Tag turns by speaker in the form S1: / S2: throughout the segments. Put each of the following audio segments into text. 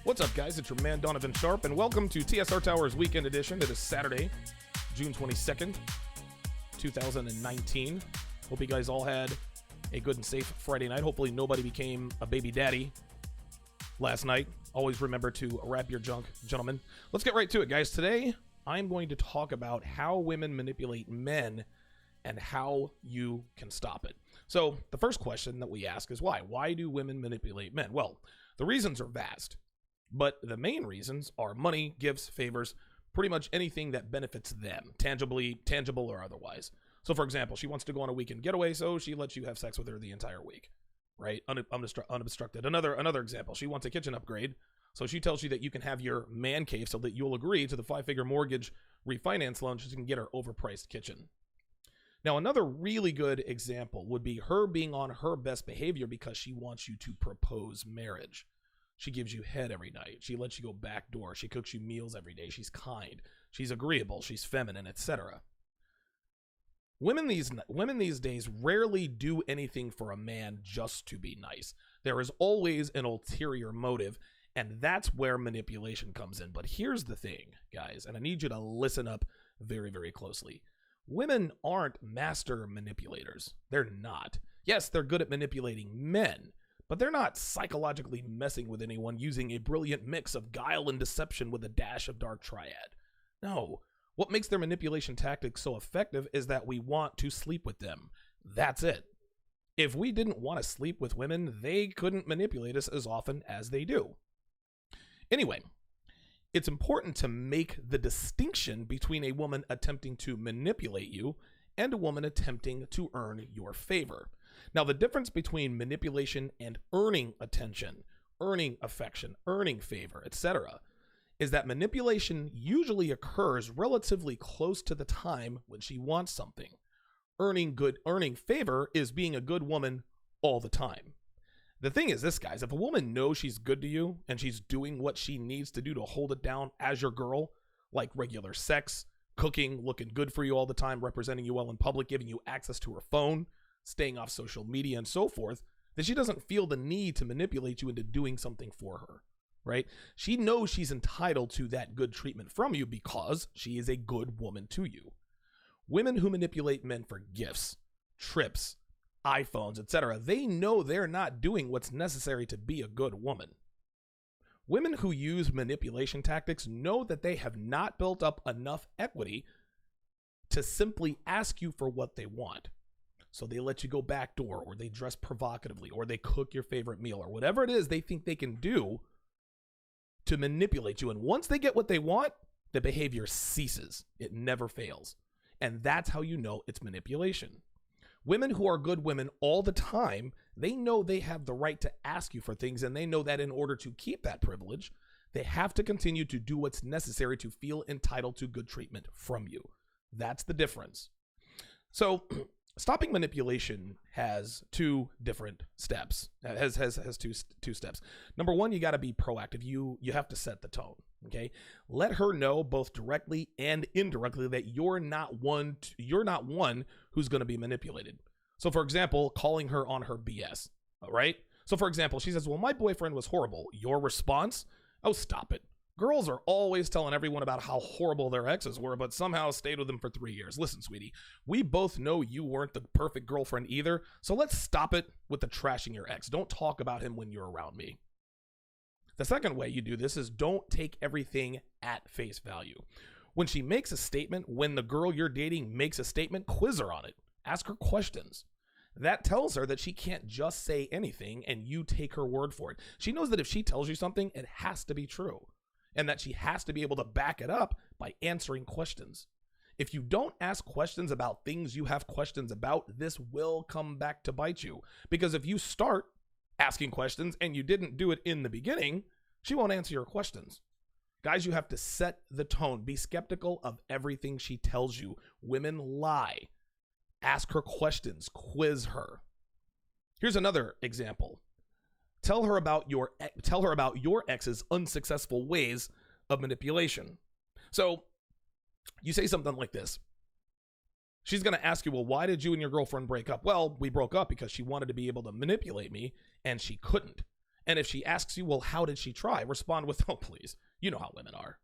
S1: What's up, guys? It's your man, Donovan Sharpe, and welcome to TSR Towers Weekend Edition. It is Saturday, June 22nd, 2019. Hope you guys all had a good and safe Friday night. Hopefully nobody became a baby daddy last night. Always remember to wrap your junk, gentlemen. Let's get right to it, guys. Today, I'm going to talk about how women manipulate men and how you can stop it. So the first question that we ask is why? Why do women manipulate men? Well, the reasons are vast. But the main reasons are money, gifts, favors, pretty much anything that benefits them, tangible or otherwise. So, for example, she wants to go on a weekend getaway, so she lets you have sex with her the entire week, right? Unobstructed. Another example, she wants a kitchen upgrade, so she tells you that you can have your man cave so that you'll agree to the 5-figure mortgage refinance loan so you can get her overpriced kitchen. Now, another really good example would be her being on her best behavior because she wants you to propose marriage. She gives you head every night. She lets you go backdoor. She cooks you meals every day. She's kind. She's agreeable. She's feminine, etc. Women these days rarely do anything for a man just to be nice. There is always an ulterior motive, and that's where manipulation comes in. But here's the thing, guys, and I need you to listen up very, very closely. Women aren't master manipulators. They're not. Yes, they're good at manipulating men, but they're not psychologically messing with anyone using a brilliant mix of guile and deception with a dash of dark triad. No, what makes their manipulation tactics so effective is that we want to sleep with them. That's it. If we didn't want to sleep with women, they couldn't manipulate us as often as they do. Anyway, it's important to make the distinction between a woman attempting to manipulate you and a woman attempting to earn your favor. Now, the difference between manipulation and earning attention, earning affection, earning favor, etc., is that manipulation usually occurs relatively close to the time when she wants something. Earning favor is being a good woman all the time. The thing is this, guys, if a woman knows she's good to you and she's doing what she needs to do to hold it down as your girl, like regular sex, cooking, looking good for you all the time, representing you well in public, giving you access to her phone, staying off social media and so forth, then she doesn't feel the need to manipulate you into doing something for her, right? She knows she's entitled to that good treatment from you because she is a good woman to you. Women who manipulate men for gifts, trips, iPhones, etc., they know they're not doing what's necessary to be a good woman. Women who use manipulation tactics know that they have not built up enough equity to simply ask you for what they want. So they let you go backdoor, or they dress provocatively, or they cook your favorite meal, or whatever it is they think they can do to manipulate you. And once they get what they want, the behavior ceases. It never fails. And that's how you know it's manipulation. Women who are good women all the time, they know they have the right to ask you for things, and they know that in order to keep that privilege, they have to continue to do what's necessary to feel entitled to good treatment from you. That's the difference. So stopping manipulation has two different steps. It has two steps. Number one, you got to be proactive. You have to set the tone. Okay, let her know both directly and indirectly that you're not one who's going to be manipulated. So, for example, calling her on her BS. All right. So, for example, she says, "Well, my boyfriend was horrible." Your response? "Oh, stop it. Girls are always telling everyone about how horrible their exes were, but somehow stayed with them for 3 years. Listen, sweetie, we both know you weren't the perfect girlfriend either, so let's stop it with the trashing your ex. Don't talk about him when you're around me." The second way you do this is don't take everything at face value. When she makes a statement, when the girl you're dating makes a statement, quiz her on it. Ask her questions. That tells her that she can't just say anything and you take her word for it. She knows that if she tells you something, it has to be true, and that she has to be able to back it up by answering questions. If you don't ask questions about things you have questions about, this will come back to bite you. Because if you start asking questions and you didn't do it in the beginning, she won't answer your questions. Guys, you have to set the tone. Be skeptical of everything she tells you. Women lie. Ask her questions. Quiz her. Here's another example. Tell her about your ex's unsuccessful ways of manipulation. So you say something like this. She's going to ask you, well, why did you and your girlfriend break up? Well, we broke up because she wanted to be able to manipulate me and she couldn't. And if she asks you, well, how did she try? Respond with, oh, please, you know how women are.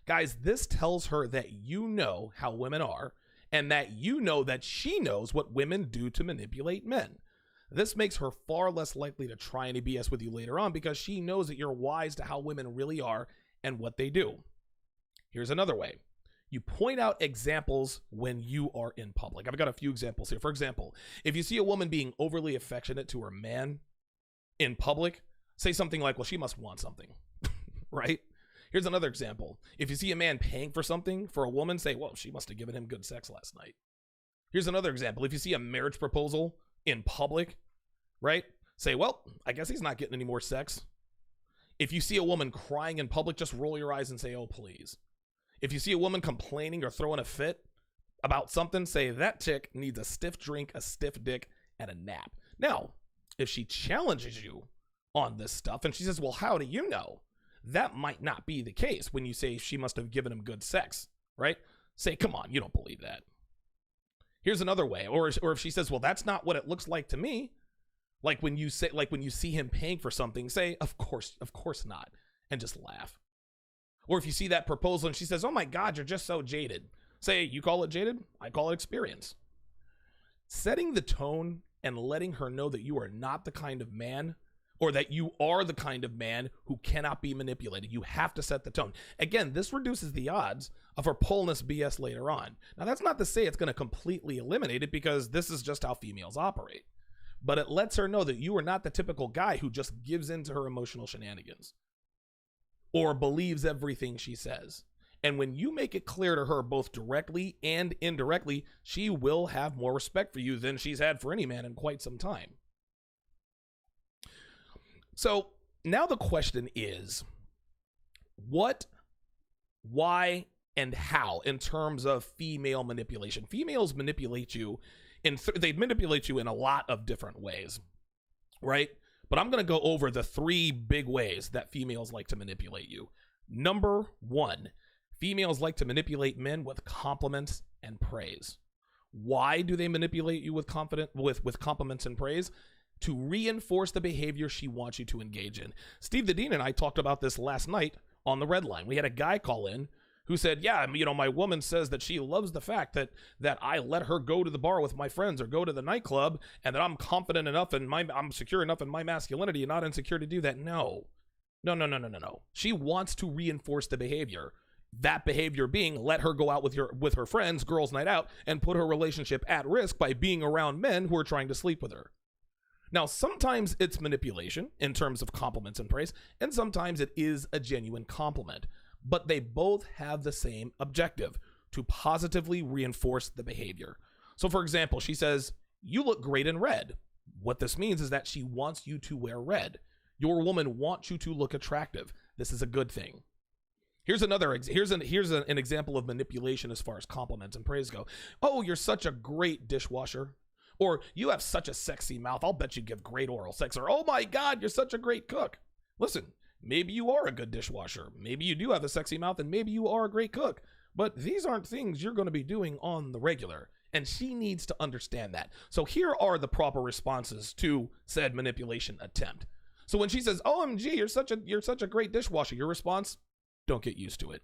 S1: Guys, this tells her that you know how women are and that you know that she knows what women do to manipulate men. This makes her far less likely to try any BS with you later on because she knows that you're wise to how women really are and what they do. Here's another way. You point out examples when you are in public. I've got a few examples here. For example, if you see a woman being overly affectionate to her man in public, say something like, well, she must want something, right? Here's another example. If you see a man paying for something for a woman, say, well, she must have given him good sex last night. Here's another example. If you see a marriage proposal in public, right? Say, well, I guess he's not getting any more sex. If you see a woman crying in public, just roll your eyes and say, oh, please. If you see a woman complaining or throwing a fit about something, say that chick needs a stiff drink, a stiff dick, and a nap. Now, if she challenges you on this stuff and she says, well, how do you know? That might not be the case when you say she must have given him good sex, right? Say, come on, you don't believe that. Here's another way. Or if she says, well, that's not what it looks like to me. Like when you see him paying for something, say, of course not, and just laugh. Or if you see that proposal and she says, oh my God, you're just so jaded. Say, you call it jaded, I call it experience. Setting the tone and letting her know that you are not the kind of man, or that you are the kind of man who cannot be manipulated. You have to set the tone. Again, this reduces the odds of her pulling this BS later on. Now, that's not to say it's going to completely eliminate it, because this is just how females operate. But it lets her know that you are not the typical guy who just gives in to her emotional shenanigans or believes everything she says. And when you make it clear to her both directly and indirectly, she will have more respect for you than she's had for any man in quite some time. So now the question is, what, why, and how in terms of female manipulation? Females manipulate you they manipulate you in a lot of different ways, right? But I'm going to go over the three big ways that females like to manipulate you. Number one, females like to manipulate men with compliments and praise. Why do they manipulate you with compliments and praise? To reinforce the behavior she wants you to engage in. Steve the Dean and I talked about this last night on the Red Line. We had a guy call in who said, yeah, my woman says that she loves the fact that I let her go to the bar with my friends or go to the nightclub, and that I'm confident enough and I'm secure enough in my masculinity and not insecure to do that. No. She wants to reinforce the behavior. That behavior being, let her go out with her friends, girls' night out, and put her relationship at risk by being around men who are trying to sleep with her. Now, sometimes it's manipulation in terms of compliments and praise, and sometimes it is a genuine compliment. But they both have the same objective, to positively reinforce the behavior. So, for example, she says, you look great in red. What this means is that she wants you to wear red. Your woman wants you to look attractive. This is a good thing. Here's an example of manipulation as far as compliments and praise go. Oh, you're such a great dishwasher. Or, you have such a sexy mouth. I'll bet you give great oral sex. Or, oh my God, you're such a great cook. Listen, maybe you are a good dishwasher. Maybe you do have a sexy mouth, and maybe you are a great cook. But these aren't things you're going to be doing on the regular. And she needs to understand that. So here are the proper responses to said manipulation attempt. So when she says, OMG, you're such a great dishwasher, your response, don't get used to it.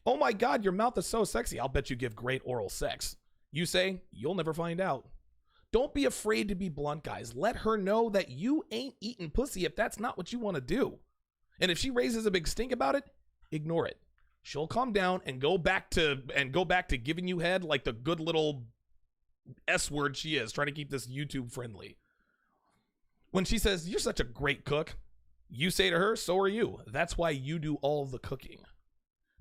S1: Oh my God, your mouth is so sexy. I'll bet you give great oral sex. You say, you'll never find out. Don't be afraid to be blunt, guys. Let her know that you ain't eating pussy if that's not what you want to do. And if she raises a big stink about it, ignore it. She'll calm down and go back to giving you head like the good little S word she is, trying to keep this YouTube friendly. When she says, you're such a great cook, you say to her, so are you. That's why you do all the cooking.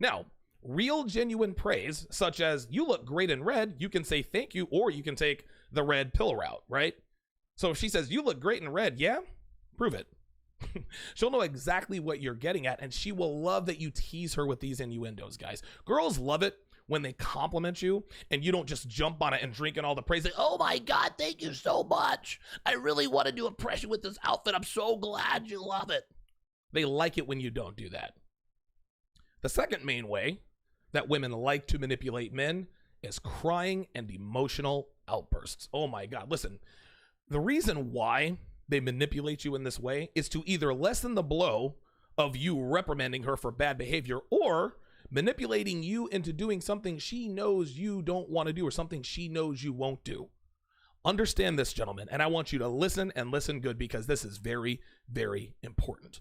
S1: Now, real genuine praise, such as you look great in red, you can say thank you, or you can take the red pill route, right? So if she says, you look great in red, yeah, prove it. She'll know exactly what you're getting at, and she will love that you tease her with these innuendos, guys. Girls love it when they compliment you and you don't just jump on it and drink in all the praise. Like, oh my God, thank you so much. I really want to do impression with this outfit. I'm so glad you love it. They like it when you don't do that. The second main way that women like to manipulate men is crying and emotional outbursts. Oh my God. Listen, the reason why they manipulate you in this way is to either lessen the blow of you reprimanding her for bad behavior or manipulating you into doing something she knows you don't want to do or something she knows you won't do. Understand this, gentlemen, and I want you to listen and listen good because this is very, very important.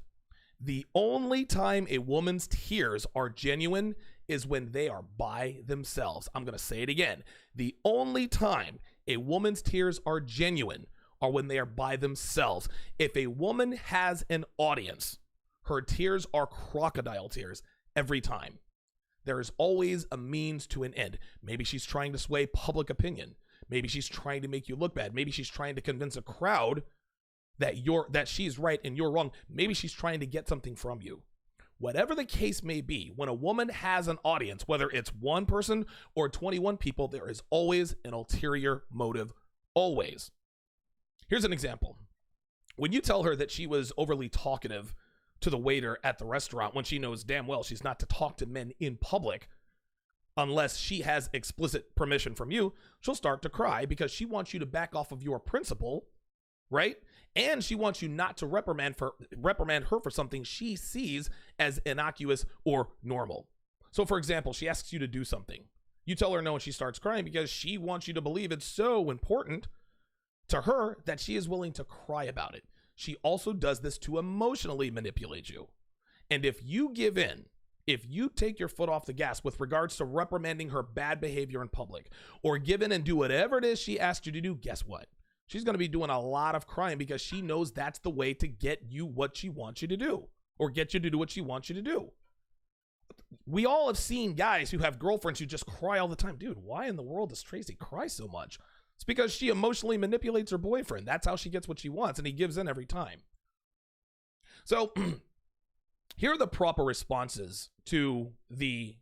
S1: The only time a woman's tears are genuine is when they are by themselves. I'm going to say it again. The only time a woman's tears are genuine are when they are by themselves. If a woman has an audience, her tears are crocodile tears every time. There is always a means to an end. Maybe she's trying to sway public opinion. Maybe she's trying to make you look bad. Maybe she's trying to convince a crowd that she's right and you're wrong. Maybe she's trying to get something from you. Whatever the case may be, when a woman has an audience, whether it's one person or 21 people, there is always an ulterior motive. Always. Here's an example. When you tell her that she was overly talkative to the waiter at the restaurant when she knows damn well she's not to talk to men in public unless she has explicit permission from you, she'll start to cry because she wants you to back off of your principle, right? And she wants you not to reprimand her for something she sees as innocuous or normal. So for example, she asks you to do something. You tell her no and she starts crying because she wants you to believe it's so important to her that she is willing to cry about it. She also does this to emotionally manipulate you. And if you give in, if you take your foot off the gas with regards to reprimanding her bad behavior in public or give in and do whatever it is she asked you to do, guess what? She's going to be doing a lot of crying because she knows that's the way to get you what she wants you to do or get you to do what she wants you to do. We all have seen guys who have girlfriends who just cry all the time. Dude, why in the world does Tracy cry so much? It's because she emotionally manipulates her boyfriend. That's how she gets what she wants, and he gives in every time. So here are the proper responses to the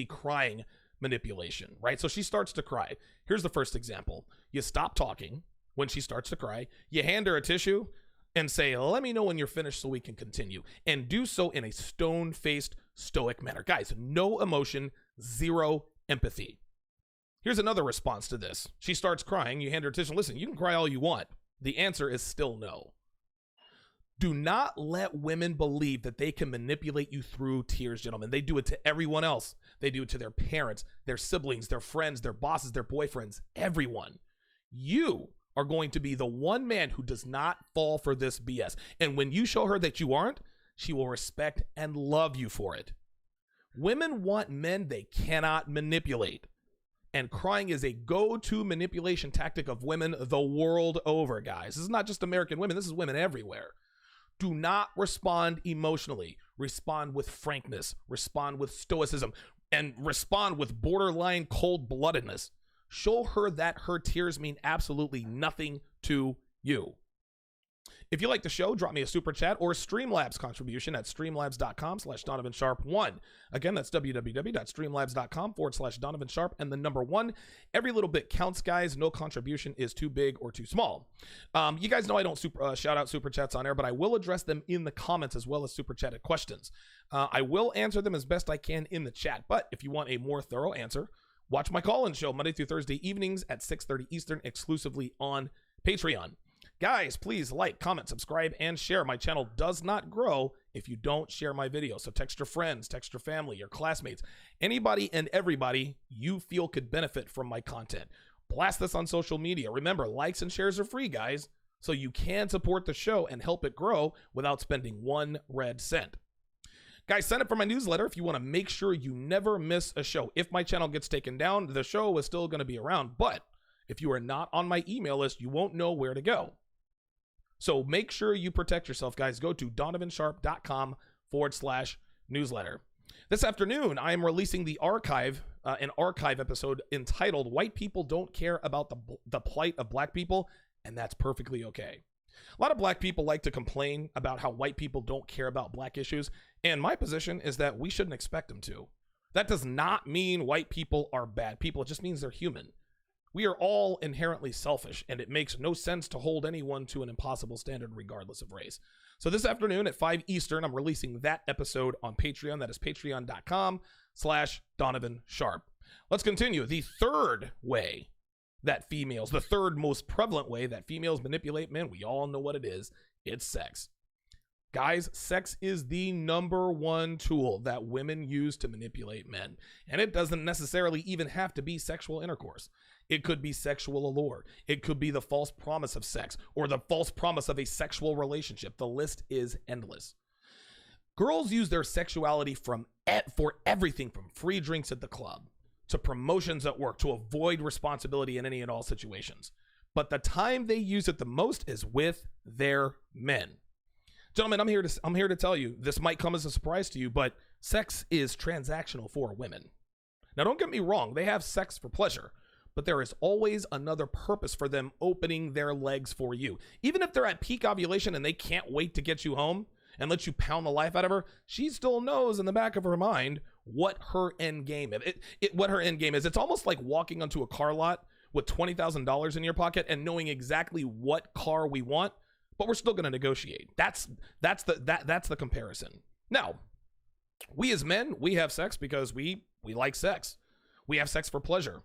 S1: crying manipulation, right? So she starts to cry. Here's the first example. You stop talking when she starts to cry. You hand her a tissue and say, let me know when you're finished so we can continue. And do so in a stone-faced, stoic manner. Guys, no emotion, zero empathy. Here's another response to this. She starts crying. You hand her a tissue. Listen, you can cry all you want. The answer is still no. Do not let women believe that they can manipulate you through tears, gentlemen. They do it to everyone else. They do it to their parents, their siblings, their friends, their bosses, their boyfriends, everyone. You are going to be the one man who does not fall for this BS. And when you show her that you aren't, she will respect and love you for it. Women want men they cannot manipulate. And crying is a go-to manipulation tactic of women the world over, guys. This is not just American women. This is women everywhere. Do not respond emotionally. Respond with frankness. Respond with stoicism. And respond with borderline cold-bloodedness. Show her that her tears mean absolutely nothing to you. If you like the show, drop me a super chat or a Streamlabs contribution at streamlabs.com/DonovanSharpe1. Again, that's www.streamlabs.com/DonovanSharpe and the number 1. Every little bit counts, guys. No contribution is too big or too small. You guys know I don't shout out super chats on air, but I will address them in the comments as well as super chatted questions. I will answer them as best I can in the chat, but if you want a more thorough answer, watch my call-in show Monday through Thursday evenings at 6:30 Eastern exclusively on Patreon. Guys, please like, comment, subscribe, and share. My channel does not grow if you don't share my videos. So text your friends, text your family, your classmates, anybody and everybody you feel could benefit from my content. Blast this on social media. Remember, likes and shares are free, guys, so you can support the show and help it grow without spending 1 red cent. Guys, sign up for my newsletter if you want to make sure you never miss a show. If my channel gets taken down, the show is still going to be around, but if you are not on my email list, you won't know where to go. So make sure you protect yourself, guys. Go to donovansharpe.com/newsletter. This afternoon, I am releasing an archive episode entitled White People Don't Care About the Plight of Black People, and that's perfectly okay. A lot of black people like to complain about how white people don't care about black issues, and my position is that we shouldn't expect them to. That does not mean white people are bad people. It just means they're human. We are all inherently selfish, and it makes no sense to hold anyone to an impossible standard regardless of race. So this afternoon at 5 Eastern, I'm releasing that episode on Patreon. That is patreon.com/DonovanSharpe. Let's continue. The third way that females, the third most prevalent way that females manipulate men, we all know what it is. It's sex. Guys, sex is the number one tool that women use to manipulate men. And it doesn't necessarily even have to be sexual intercourse. It could be sexual allure. It could be the false promise of sex or the false promise of a sexual relationship. The list is endless. Girls use their sexuality for everything from free drinks at the club to promotions at work to avoid responsibility in any and all situations. But the time they use it the most is with their men. Gentlemen, I'm here to tell you, this might come as a surprise to you, but sex is transactional for women. Now, don't get me wrong, they have sex for pleasure, but there is always another purpose for them opening their legs for you. Even if they're at peak ovulation and they can't wait to get you home and let you pound the life out of her, she still knows in the back of her mind what her end game is. What her end game is. It's almost like walking onto a car lot with $20,000 in your pocket and knowing exactly what car we want, but we're still going to negotiate. That's the comparison. Now, we as men, we have sex because we like sex. We have sex for pleasure.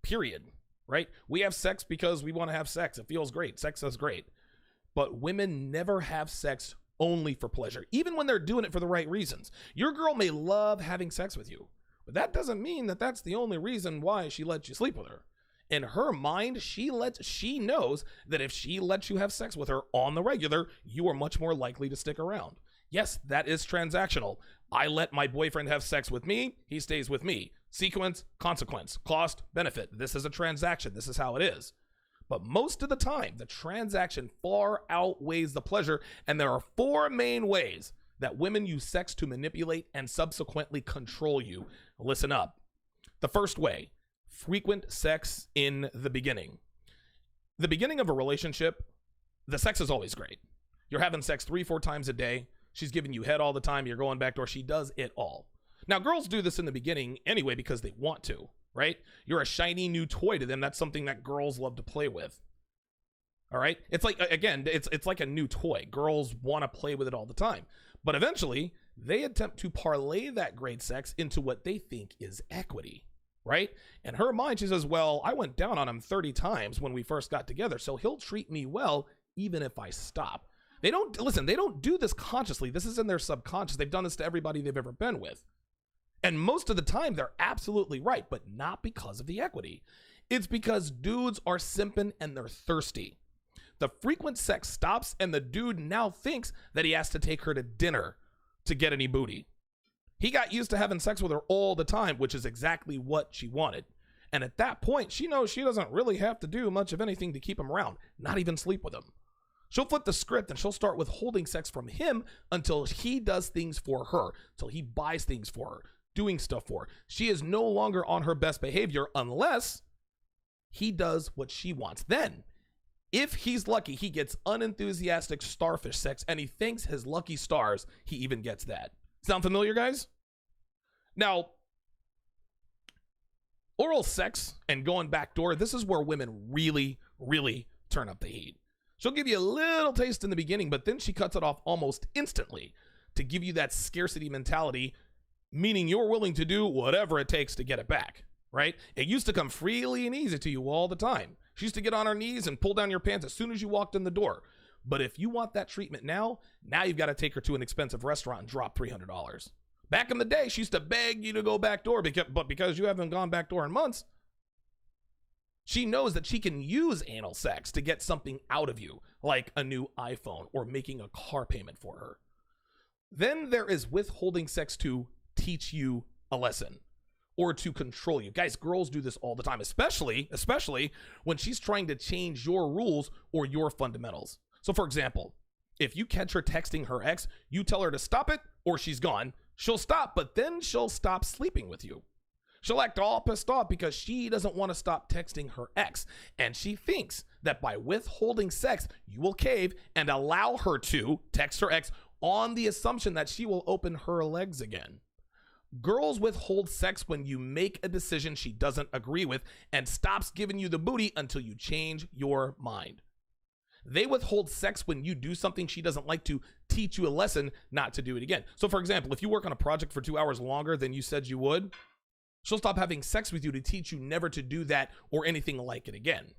S1: Period. Right? We have sex because we want to have sex. It feels great. Sex is great. But women never have sex only for pleasure, even when they're doing it for the right reasons. Your girl may love having sex with you, but that doesn't mean that that's the only reason why she lets you sleep with her. In her mind, she knows that if she lets you have sex with her on the regular, you are much more likely to stick around. Yes, that is transactional. I let my boyfriend have sex with me, he stays with me. Sequence, consequence, cost, benefit. This is a transaction. This is how it is. But most of the time, the transaction far outweighs the pleasure, and there are four main ways that women use sex to manipulate and subsequently control you. Listen up. The first way, frequent sex in the beginning. The beginning of a relationship, the sex is always great. You're having sex 3-4 times a day. She's giving you head all the time. You're going backdoor. She does it all. Now, girls do this in the beginning anyway because they want to, right? You're a shiny new toy to them. That's something that girls love to play with. All right? It's like, again, it's like a new toy. Girls want to play with it all the time. But eventually, they attempt to parlay that great sex into what they think is equity, right? In her mind, she says, well, I went down on him 30 times when we first got together, so he'll treat me well even if I stop. They don't do this consciously. This is in their subconscious. They've done this to everybody they've ever been with. And most of the time, they're absolutely right, but not because of the equity. It's because dudes are simping and they're thirsty. The frequent sex stops, and the dude now thinks that he has to take her to dinner to get any booty. He got used to having sex with her all the time, which is exactly what she wanted. And at that point, she knows she doesn't really have to do much of anything to keep him around, not even sleep with him. She'll flip the script and she'll start withholding sex from him until he does things for her, until he buys things for her, doing stuff for her. She is no longer on her best behavior unless he does what she wants. Then, if he's lucky, he gets unenthusiastic starfish sex, and he thanks his lucky stars he even gets that. Sound familiar, guys? Now, oral sex and going backdoor, this is where women really, really turn up the heat. She'll give you a little taste in the beginning, but then she cuts it off almost instantly to give you that scarcity mentality, meaning you're willing to do whatever it takes to get it back, right? It used to come freely and easy to you all the time. She used to get on her knees and pull down your pants as soon as you walked in the door. But if you want that treatment now you've got to take her to an expensive restaurant and drop $300. Back in the day, she used to beg you to go backdoor, but because you haven't gone backdoor in months, she knows that she can use anal sex to get something out of you, like a new iPhone or making a car payment for her. Then there is withholding sex to teach you a lesson or to control you. Guys, girls do this all the time, especially when she's trying to change your rules or your fundamentals. So for example, if you catch her texting her ex, you tell her to stop it or she's gone. She'll stop, but then she'll stop sleeping with you. She'll act all pissed off because she doesn't want to stop texting her ex. And she thinks that by withholding sex, you will cave and allow her to text her ex on the assumption that she will open her legs again. Girls withhold sex when you make a decision she doesn't agree with and stops giving you the booty until you change your mind. They withhold sex when you do something she doesn't like to teach you a lesson not to do it again. So for example, if you work on a project for 2 hours longer than you said you would, She'll stop having sex with you to teach you never to do that or anything like it again.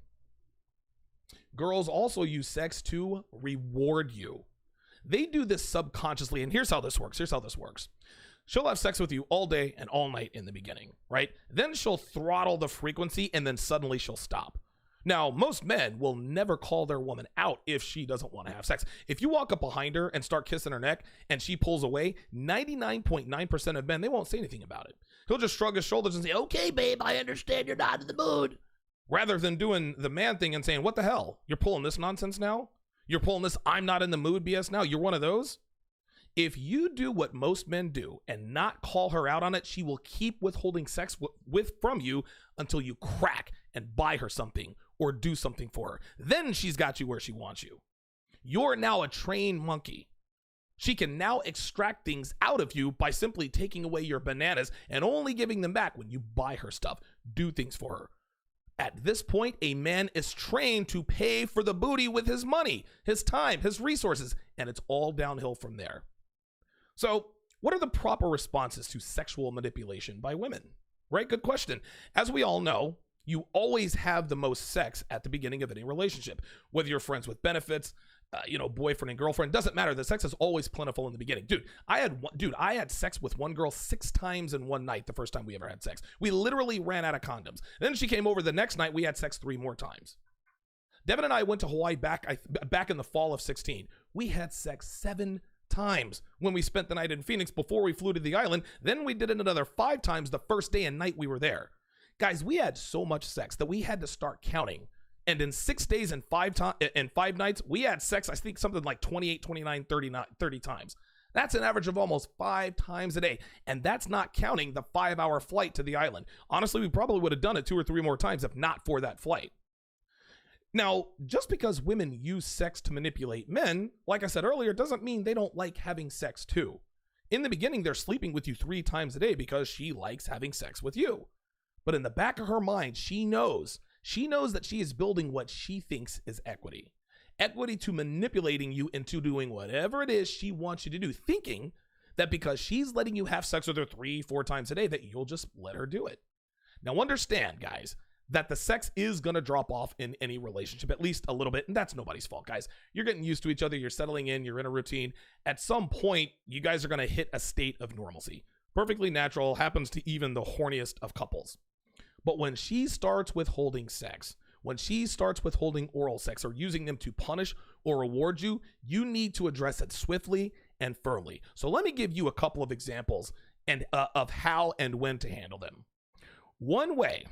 S1: Girls also use sex to reward you. They do this subconsciously, and here's how this works. She'll have sex with you all day and all night in the beginning, right? Then she'll throttle the frequency, and then suddenly she'll stop. Now, most men will never call their woman out if she doesn't want to have sex. If you walk up behind her and start kissing her neck and she pulls away, 99.9% of men, they won't say anything about it. He'll just shrug his shoulders and say, okay, babe, I understand you're not in the mood. Rather than doing the man thing and saying, what the hell? You're pulling this nonsense now? You're pulling this I'm not in the mood BS now? You're one of those? If you do what most men do and not call her out on it, she will keep withholding sex from you until you crack and buy her something or do something for her. Then she's got you where she wants you. You're now a trained monkey. She can now extract things out of you by simply taking away your bananas and only giving them back when you buy her stuff, do things for her. At this point, a man is trained to pay for the booty with his money, his time, his resources, and it's all downhill from there. So, what are the proper responses to sexual manipulation by women? Right? Good question. As we all know, you always have the most sex at the beginning of any relationship. Whether you're friends with benefits, boyfriend and girlfriend, doesn't matter. The sex is always plentiful in the beginning. I had sex with one girl 6 times in one night the first time we ever had sex. We literally ran out of condoms. Then she came over the next night. We had sex 3 more times. Devin and I went to Hawaii back in the fall of 16. We had sex 7 times when we spent the night in Phoenix before we flew to the island. Then we did it another 5 times the first day and night we were there. Guys, we had so much sex that we had to start counting. And in 6 days and 5 nights, we had sex, I think something like 28, 29, 30 times. That's an average of almost 5 times a day. And that's not counting the 5-hour flight to the island. Honestly, we probably would have done it 2 or 3 more times if not for that flight. Now, just because women use sex to manipulate men, like I said earlier, doesn't mean they don't like having sex too. In the beginning, they're sleeping with you 3 times a day because she likes having sex with you. But in the back of her mind, she knows that she is building what she thinks is equity. Equity to manipulating you into doing whatever it is she wants you to do, thinking that because she's letting you have sex with her 3-4 times a day, that you'll just let her do it. Now understand, guys, that the sex is going to drop off in any relationship, at least a little bit, and that's nobody's fault, guys. You're getting used to each other, you're settling in, you're in a routine. At some point, you guys are going to hit a state of normalcy. Perfectly natural, happens to even the horniest of couples. But when she starts withholding sex, when she starts withholding oral sex or using them to punish or reward you, you need to address it swiftly and firmly. So let me give you a couple of examples of how and when to handle them. One way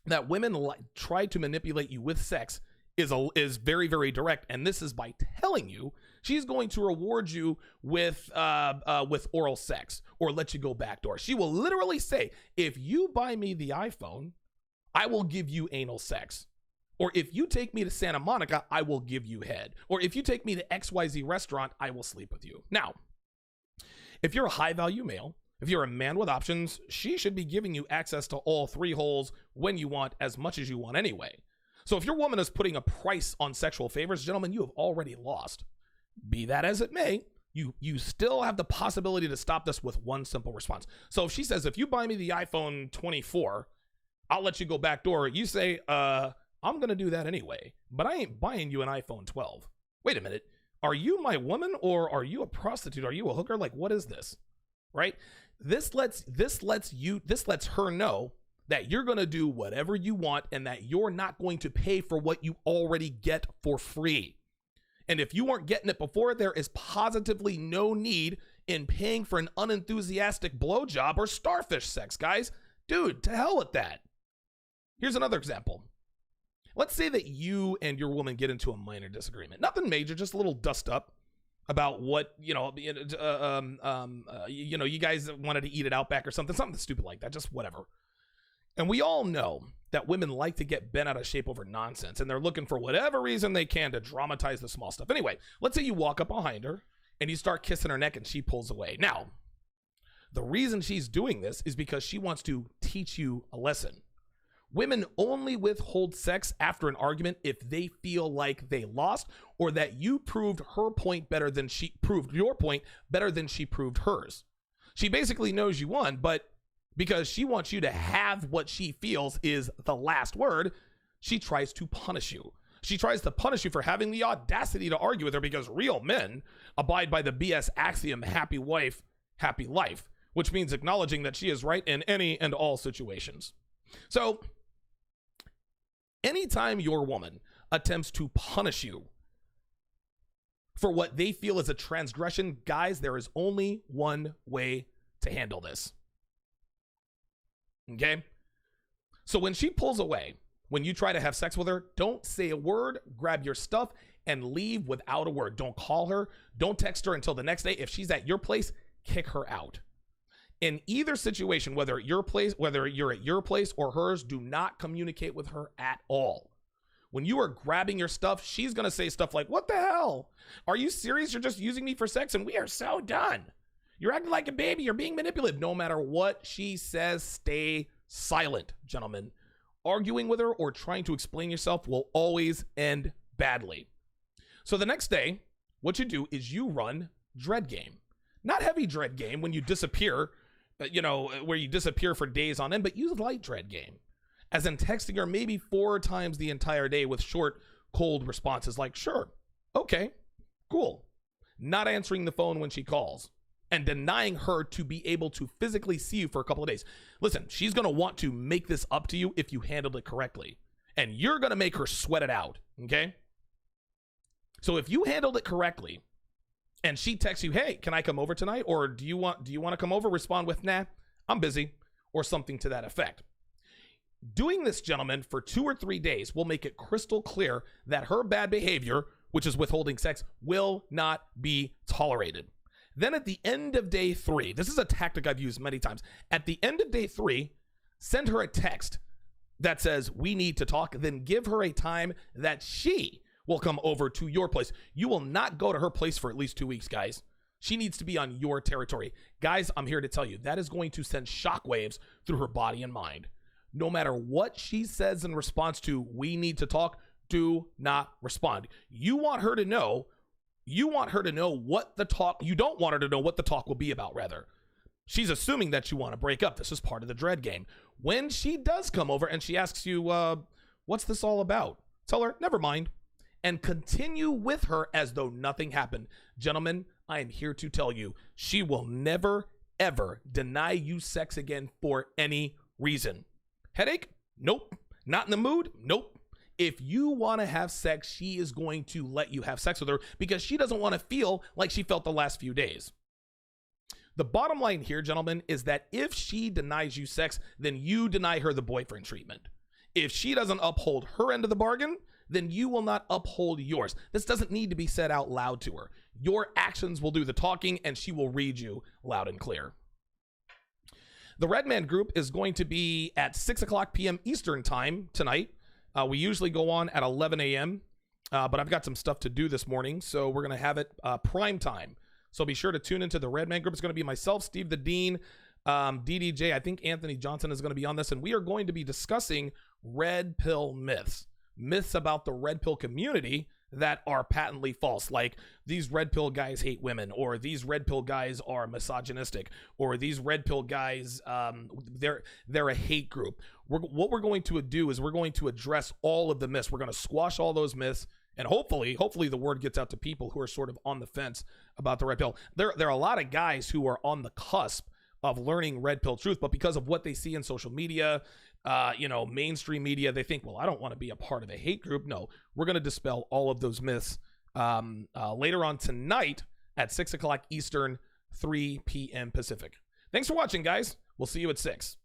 S1: that women try to manipulate you with sex is very, very direct, and this is by telling you she's going to reward you with oral sex or let you go backdoor. She will literally say, if you buy me the iPhone, I will give you anal sex. Or if you take me to Santa Monica, I will give you head. Or if you take me to XYZ restaurant, I will sleep with you. Now, if you're a high-value male, if you're a man with options, she should be giving you access to all 3 holes when you want, as much as you want anyway. So if your woman is putting a price on sexual favors, gentlemen, you have already lost. Be that as it may, you still have the possibility to stop this with one simple response. So if she says, if you buy me the iPhone 24, I'll let you go backdoor. You say, I'm going to do that anyway, but I ain't buying you an iPhone 12. Wait a minute. Are you my woman or are you a prostitute? Are you a hooker? Like, what is this? Right? This lets her know that you're going to do whatever you want and that you're not going to pay for what you already get for free. And if you weren't getting it before, there is positively no need in paying for an unenthusiastic blowjob or starfish sex, guys. Dude, to hell with that. Here's another example. Let's say that you and your woman get into a minor disagreement. Nothing major, just a little dust up about what, you guys wanted to eat at Outback or something stupid like that, just whatever. And we all know that women like to get bent out of shape over nonsense, and they're looking for whatever reason they can to dramatize the small stuff. Anyway, let's say you walk up behind her and you start kissing her neck and she pulls away. Now, the reason she's doing this is because she wants to teach you a lesson. Women only withhold sex after an argument if they feel like they lost or that you proved her point better than she proved your point better than she proved hers. She basically knows you won, but because she wants you to have what she feels is the last word. She tries to punish you. She tries to punish you for having the audacity to argue with her, because real men abide by the BS axiom, happy wife, happy life, which means acknowledging that she is right in any and all situations. So anytime your woman attempts to punish you for what they feel is a transgression, guys, there is only one way to handle this. Okay? So when she pulls away, when you try to have sex with her, don't say a word, grab your stuff, and leave without a word. Don't call her. Don't text her until the next day. If she's at your place, kick her out. In either situation, whether you're at your place or hers, do not communicate with her at all. When you are grabbing your stuff, she's going to say stuff like, what the hell? Are you serious? You're just using me for sex and we are so done. You're acting like a baby. You're being manipulative. No matter what she says, stay silent, gentlemen. Arguing with her or trying to explain yourself will always end badly. So the next day, what you do is you run dread game. Not heavy dread game when you disappear, where you disappear for days on end, but use light dread game. As in texting her maybe 4 times the entire day with short, cold responses like, sure, okay, cool. Not answering the phone when she calls. And denying her to be able to physically see you for a couple of days. Listen, she's going to want to make this up to you if you handled it correctly. And you're going to make her sweat it out, okay? So if you handled it correctly and she texts you, hey, can I come over tonight? Or do you want to come over? Respond with, nah, I'm busy, or something to that effect. Doing this, gentlemen, for 2 or 3 days will make it crystal clear that her bad behavior, which is withholding sex, will not be tolerated. Then at the end of day 3, this is a tactic I've used many times. At the end of day 3, send her a text that says, we need to talk, then give her a time that she will come over to your place. You will not go to her place for at least 2 weeks, guys. She needs to be on your territory. Guys, I'm here to tell you, that is going to send shockwaves through her body and mind. No matter what she says in response to, we need to talk, do not respond. You want her to know what the talk, you don't want her to know what the talk will be about, rather. She's assuming that you want to break up. This is part of the dread game. When she does come over and she asks you, what's this all about? Tell her, never mind, and continue with her as though nothing happened. Gentlemen, I am here to tell you, she will never, ever deny you sex again for any reason. Headache? Nope. Not in the mood? Nope. If you want to have sex, she is going to let you have sex with her because she doesn't want to feel like she felt the last few days. The bottom line here, gentlemen, is that if she denies you sex, then you deny her the boyfriend treatment. If she doesn't uphold her end of the bargain, then you will not uphold yours. This doesn't need to be said out loud to her. Your actions will do the talking and she will read you loud and clear. The Red Man group is going to be at 6 o'clock p.m. Eastern time tonight. We usually go on at 11 a.m., but I've got some stuff to do this morning, so we're going to have it prime time. So be sure to tune into the Red Man group. It's going to be myself, Steve the Dean, DDJ. I think Anthony Johnson is going to be on this, and we are going to be discussing red pill myths. Myths about the red pill community that are patently false, like these red pill guys hate women, or these red pill guys are misogynistic, or these red pill guys, they're a hate group. What we're going to do is we're going to address all of the myths. We're going to squash all those myths, and hopefully the word gets out to people who are sort of on the fence about the red pill. There are a lot of guys who are on the cusp of learning red pill truth, but because of what they see in social media, mainstream media, they think, well, I don't want to be a part of a hate group. No, we're going to dispel all of those myths later on tonight at 6 o'clock Eastern, 3 p.m. Pacific. Thanks for watching, guys. We'll see you at 6.